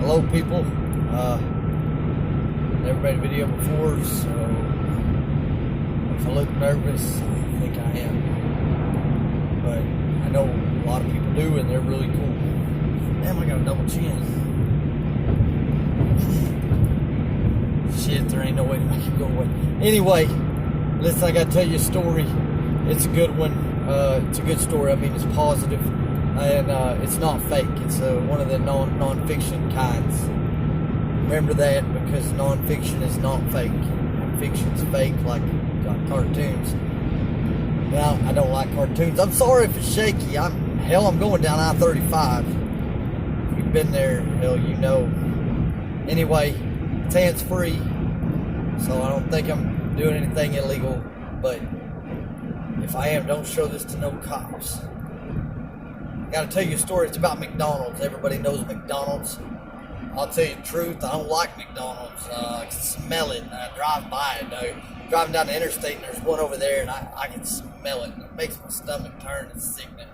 Hello people, never made a video before, so if I look nervous, I think I am, but I know a lot of people do and they're really cool. Damn, I got a double chin. Shit, there ain't no way to make it go away. Anyway, listen, I gotta tell you a story. It's a good one. It's a good story. I mean, it's positive, and it's not fake. It's one of the non-fiction kinds. Remember that, because non-fiction is not fake. Fiction's fake, like cartoons. Now, I don't like cartoons. I'm sorry if it's shaky. I'm going down I-35. If you've been there, hell, you know. Anyway, it's hands-free, so I don't think I'm doing anything illegal, but if I am, don't show this to no cops. Gotta tell you a story. It's about McDonald's. Everybody knows McDonald's. I'll tell you the truth, I don't like McDonald's. I can smell it. I drive by it. Driving down the interstate and there's one over there and I can smell it. It makes my stomach turn. It's sickening.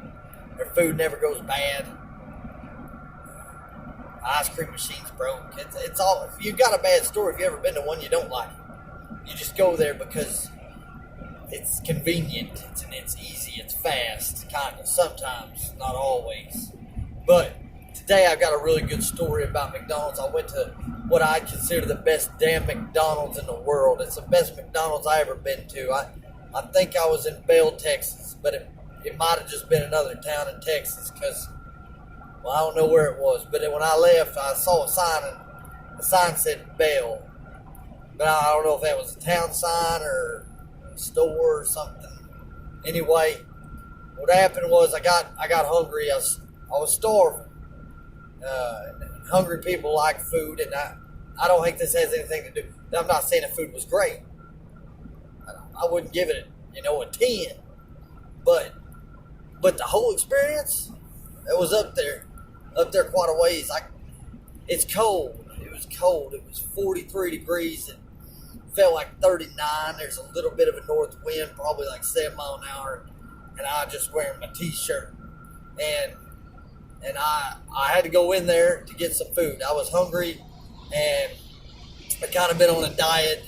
Their food never goes bad. Ice cream machine's broke. It's all. If you got a bad store, if you ever been to one, you don't like it. You just go there because it's convenient, and it's easy, it's fast, kind of, sometimes, not always. But today I've got a really good story about McDonald's. I went to what I consider the best damn McDonald's in the world. It's the best McDonald's I ever been to. I think I was in Bell, Texas, but it might have just been another town in Texas, because, well, I don't know where it was. But when I left, I saw a sign, and the sign said Bell. But I don't know if that was a town sign or store or something. Anyway, what happened was I got hungry. I was starving. Hungry people like food, and I don't think this has anything to do. I'm not saying the food was great. I wouldn't give it a 10, but the whole experience, it was up there quite a ways. It's cold. It was cold. It was 43 degrees and felt like 39. There's a little bit of a north wind, probably like 7 miles an hour, and I was just wearing my t-shirt, and I had to go in there to get some food. I was hungry, and I kind of been on a diet,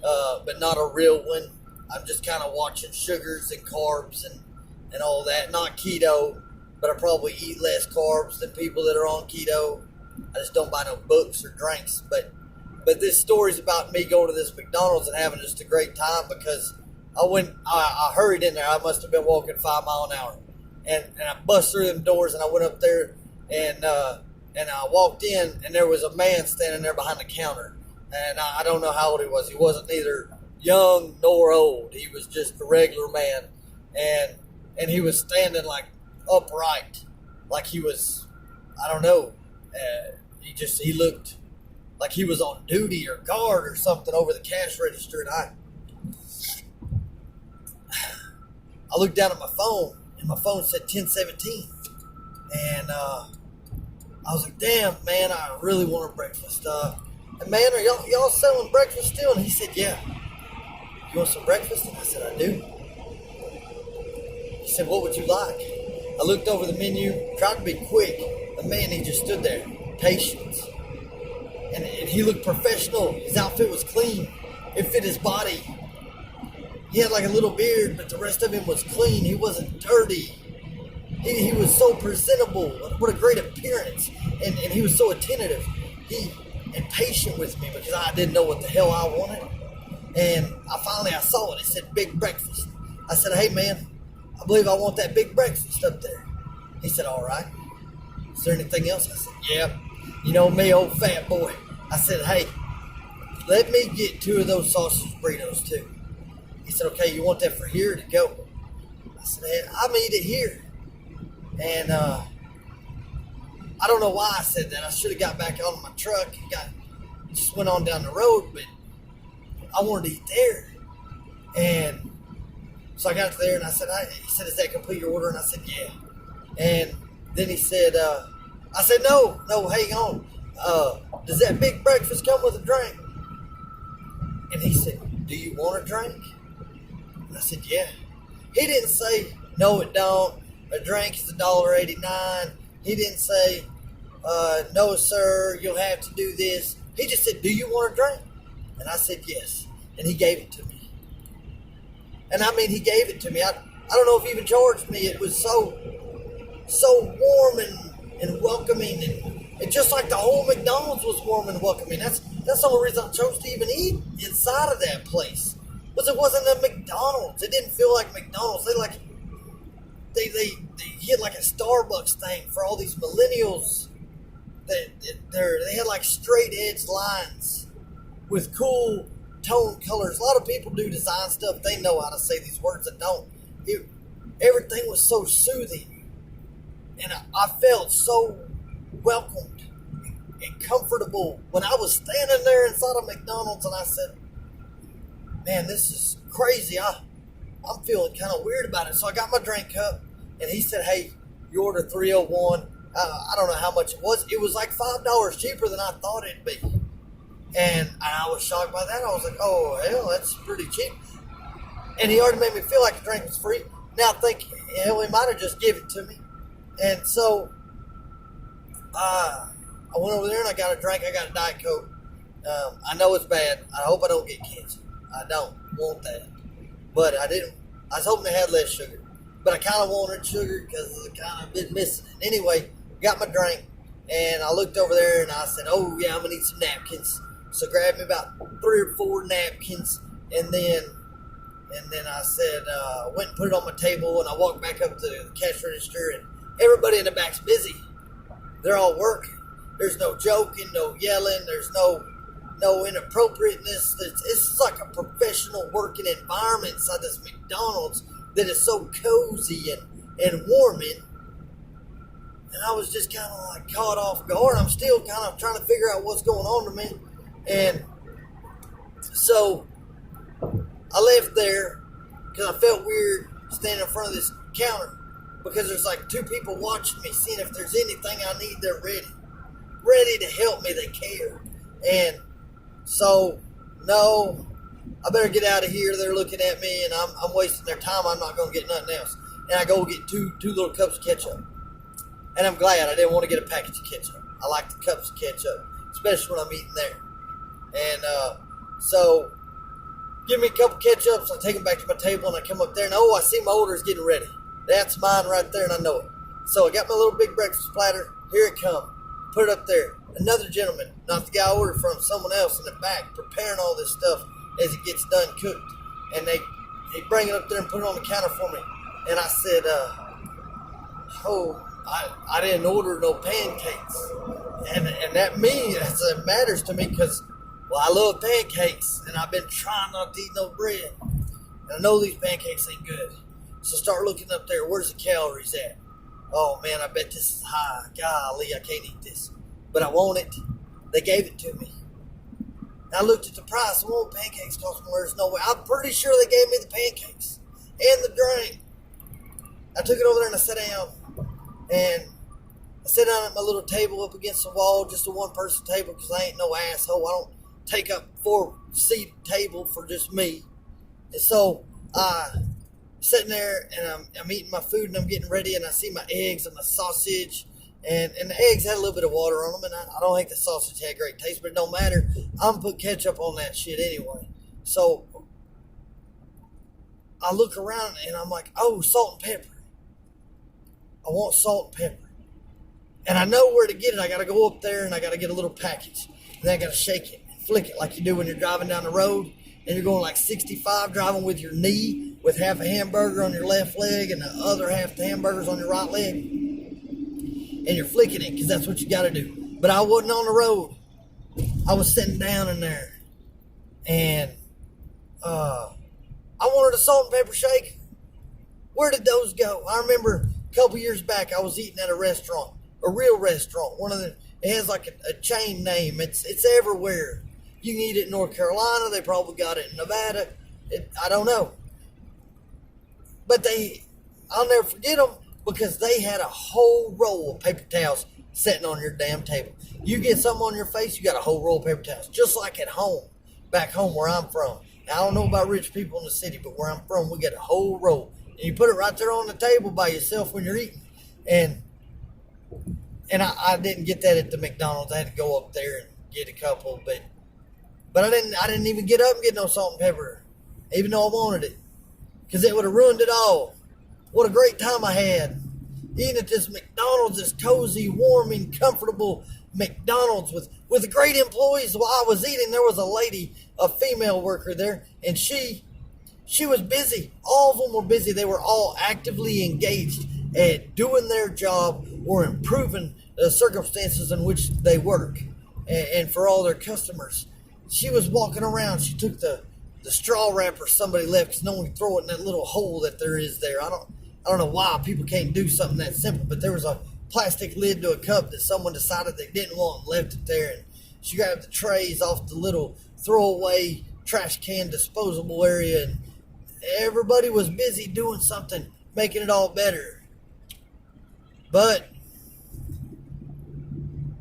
but not a real one. I'm just kind of watching sugars and carbs and all that. Not keto, but I probably eat less carbs than people that are on keto. I just don't buy no books or drinks, but this story's about me going to this McDonald's and having just a great time, because I hurried in there. I must have been walking 5 miles an hour. And I bust through them doors, and I went up there, and I walked in, and there was a man standing there behind the counter. And I don't know how old he was. He wasn't neither young nor old. He was just a regular man. And he was standing like upright, like he was, I don't know. He looked like he was on duty or guard or something over the cash register. And I looked down at my phone, and my phone said 10:17. And I was like, damn, man, I really want a breakfast. And man, are y'all selling breakfast still? And he said, yeah. You want some breakfast? And I said, I do. He said, what would you like? I looked over the menu, tried to be quick. The man, he just stood there, patient. And he looked professional. His outfit was clean. It fit his body. He had like a little beard, but the rest of him was clean. He wasn't dirty. He was so presentable. What a great appearance. And he was so attentive. And patient with me, because I didn't know what the hell I wanted. And I saw it. It said big breakfast. I said, hey man, I believe I want that big breakfast up there. He said, all right. Is there anything else? I said, yeah. You know me, old fat boy. I said, hey, let me get 2 of those sausage burritos too. He said, okay, you want that for here or to go? I said, hey, I'm going to eat it here. And I don't know why I said that. I should have got back on my truck and just went on down the road, but I wanted to eat there. And so I got there, and I said, he said, is that complete your order? And I said, yeah. And then he said, I said, no, hang on. Does that big breakfast come with a drink? And he said, do you want a drink? And I said, yeah. He didn't say, no, it don't. A drink is $1.89. He didn't say, no, sir, you'll have to do this. He just said, do you want a drink? And I said, yes. And he gave it to me. And I mean, he gave it to me. I don't know if he even charged me. It was so warm and welcoming. And just like the whole McDonald's was warm and welcoming. That's the only reason I chose to even eat inside of that place. Was it wasn't a McDonald's. It didn't feel like McDonald's. They hit like a Starbucks thing for all these millennials. They had like straight edge lines with cool tone colors. A lot of people do design stuff. They know how to say these words that don't. Everything was so soothing. And I felt so welcomed and comfortable when I was standing there inside of McDonald's, and I said, man, this is crazy. I'm feeling kind of weird about it. So I got my drink cup, and he said, hey, you ordered 301. I don't know how much it was. It was like $5 cheaper than I thought it'd be. And I was shocked by that. I was like, oh, hell, that's pretty cheap. And he already made me feel like the drink was free. Now I think, hell, he might have just given it to me. And so I went over there and I got a drink. I got a Diet Coke. I know it's bad. I hope I don't get cancer. I don't want that. But I didn't. I was hoping they had less sugar. But I kind of wanted sugar because I kind of been missing it. Anyway, got my drink. And I looked over there and I said, oh, yeah, I'm going to need some napkins. So grabbed me about 3 or 4 napkins. And then I said, went and put it on my table. And I walked back up to the cash register. And everybody in the back's busy. They're all working. There's no joking, no yelling. There's no inappropriateness. It's like a professional working environment inside this McDonald's that is so cozy and warming. And I was just kind of like caught off guard. I'm still kind of trying to figure out what's going on to me. And so I left there because I felt weird standing in front of this counter because there's like 2 people watching me, seeing if there's anything I need. They're ready to help me. They care. And so, no, I better get out of here. They're looking at me, and I'm wasting their time. I'm not going to get nothing else. And I go get two little cups of ketchup. And I'm glad. I didn't want to get a package of ketchup. I like the cups of ketchup, especially when I'm eating there. And so, give me a couple ketchups. I take them back to my table, and I come up there, and I see my order's getting ready. That's mine right there, and I know it. So I got my little big breakfast platter. Here it comes. Put it up there. Another gentleman, not the guy I ordered from, someone else in the back, preparing all this stuff as it gets done cooked. And they bring it up there and put it on the counter for me. And I said, I didn't order no pancakes. And that matters to me because, well, I love pancakes. And I've been trying not to eat no bread. And I know these pancakes ain't good. So start looking up there. Where's the calories at? Oh, man, I bet this is high. Golly, I can't eat this. But I want it. They gave it to me. And I looked at the price. Well, pancakes cost more. There's no way. I'm pretty sure they gave me the pancakes and the drink. I took it over there and I sat down. And I sat down at my little table up against the wall, just a one-person table because I ain't no asshole. I don't take up 4-seat table for just me. And so sitting there and I'm eating my food and I'm getting ready and I see my eggs and my sausage and the eggs had a little bit of water on them and I don't think the sausage had great taste, but it don't matter. I'm gonna put ketchup on that shit anyway. So I look around and I'm like, oh, salt and pepper. I want salt and pepper. And I know where to get it. I gotta go up there and I gotta get a little package. And then I gotta shake it, flick it like you do when you're driving down the road and you're going like 65 driving with your knee with half a hamburger on your left leg and the other half the hamburger's on your right leg. And you're flicking it because that's what you got to do. But I wasn't on the road. I was sitting down in there. And I wanted a salt and pepper shake. Where did those go? I remember a couple years back I was eating at a restaurant. A real restaurant. One of the, it has like a chain name. It's everywhere. You can eat it in North Carolina. They probably got it in Nevada. I don't know. But I'll never forget them because they had a whole roll of paper towels sitting on your damn table. You get something on your face, you got a whole roll of paper towels. Just like at home, back home where I'm from. Now, I don't know about rich people in the city, but where I'm from, we got a whole roll. And you put it right there on the table by yourself when you're eating. And And I didn't get that at the McDonald's. I had to go up there and get a couple, but I didn't even get up and get no salt and pepper, even though I wanted it, because it would have ruined it all. What a great time I had eating at this McDonald's, this cozy, warming, comfortable McDonald's with great employees. While I was eating, there was a lady, a female worker there, and she was busy. All of them were busy. They were all actively engaged at doing their job or improving the circumstances in which they work, and for all their customers. She was walking around. She took the straw wrapper somebody left because no one could throw it in that little hole that there is there. I don't know why people can't do something that simple, but there was a plastic lid to a cup that someone decided they didn't want and left it there. And she grabbed the trays off the little throwaway trash can disposable area, and everybody was busy doing something, making it all better. But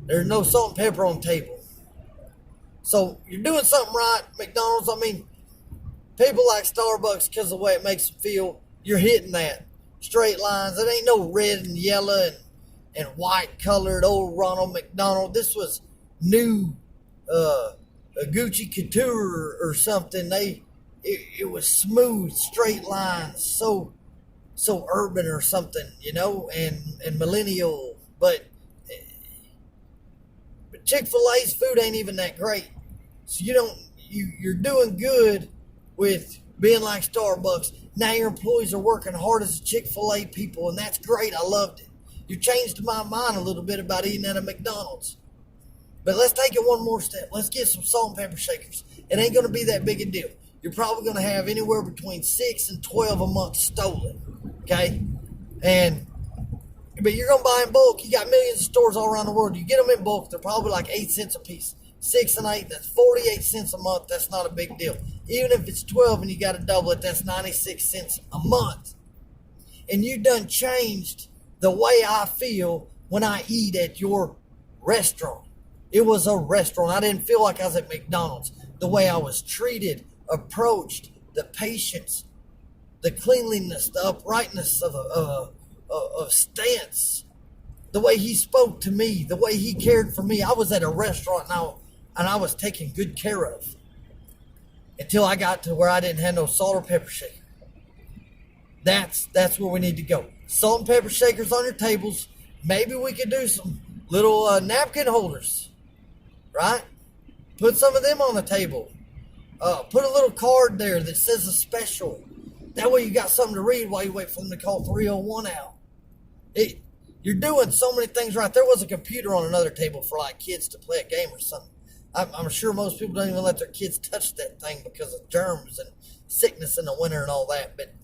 there's no salt and pepper on the table. So you're doing something right, McDonald's. I mean, people like Starbucks, because of the way it makes them feel, you're hitting that. Straight lines. It ain't no red and yellow and white colored old Ronald McDonald. This was new a Gucci Couture or something. It was smooth, straight lines, so urban or something, and millennial. But Chick-fil-A's food ain't even that great. So you're doing good with being like Starbucks. Now your employees are working hard as Chick-fil-A people, and that's great. I loved it. You changed my mind a little bit about eating at a McDonald's. But let's take it one more step. Let's get some salt and pepper shakers. It ain't going to be that big a deal. You're probably going to have anywhere between 6 and 12 a month stolen. Okay? But you're going to buy in bulk. You got millions of stores all around the world. You get them in bulk. They're probably like 8 cents a piece. 6 and 8, that's 48 cents a month. That's not a big deal. Even if it's 12 and you got to double it, that's 96 cents a month. And you done changed the way I feel when I eat at your restaurant. It was a restaurant. I didn't feel like I was at McDonald's. The way I was treated, approached, the patience, the cleanliness, the uprightness of stance, the way he spoke to me, the way he cared for me. I was at a restaurant now, and I was taken good care of until I got to where I didn't have no salt or pepper shaker. That's where we need to go. Salt and pepper shakers on your tables. Maybe we could do some little napkin holders, right? Put some of them on the table. Put a little card there that says a special. That way you got something to read while you wait for them to call 301 out. You're doing so many things right. There was a computer on another table for like kids to play a game or something. I'm sure most people don't even let their kids touch that thing because of germs and sickness in the winter and all that. But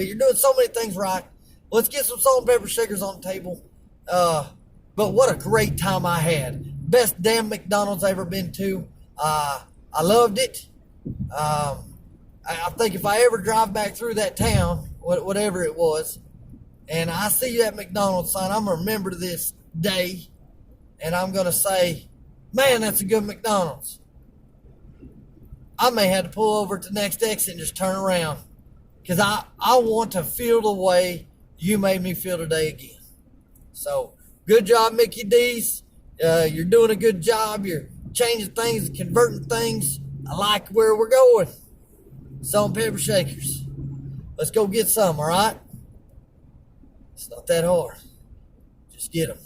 you're doing so many things right. Let's get some salt and pepper shakers on the table. But what a great time I had. Best damn McDonald's I ever been to. I loved it. I think if I ever drive back through that town, whatever it was, and I see that McDonald's sign, I'm going to remember this day, and I'm going to say, man, that's a good McDonald's. I may have to pull over to the next exit and just turn around, because I want to feel the way you made me feel today again. So, good job, Mickey D's. You're doing a good job. You're changing things, converting things. I like where we're going. Salt and pepper shakers. Let's go get some, all right? It's not that hard. Just get them.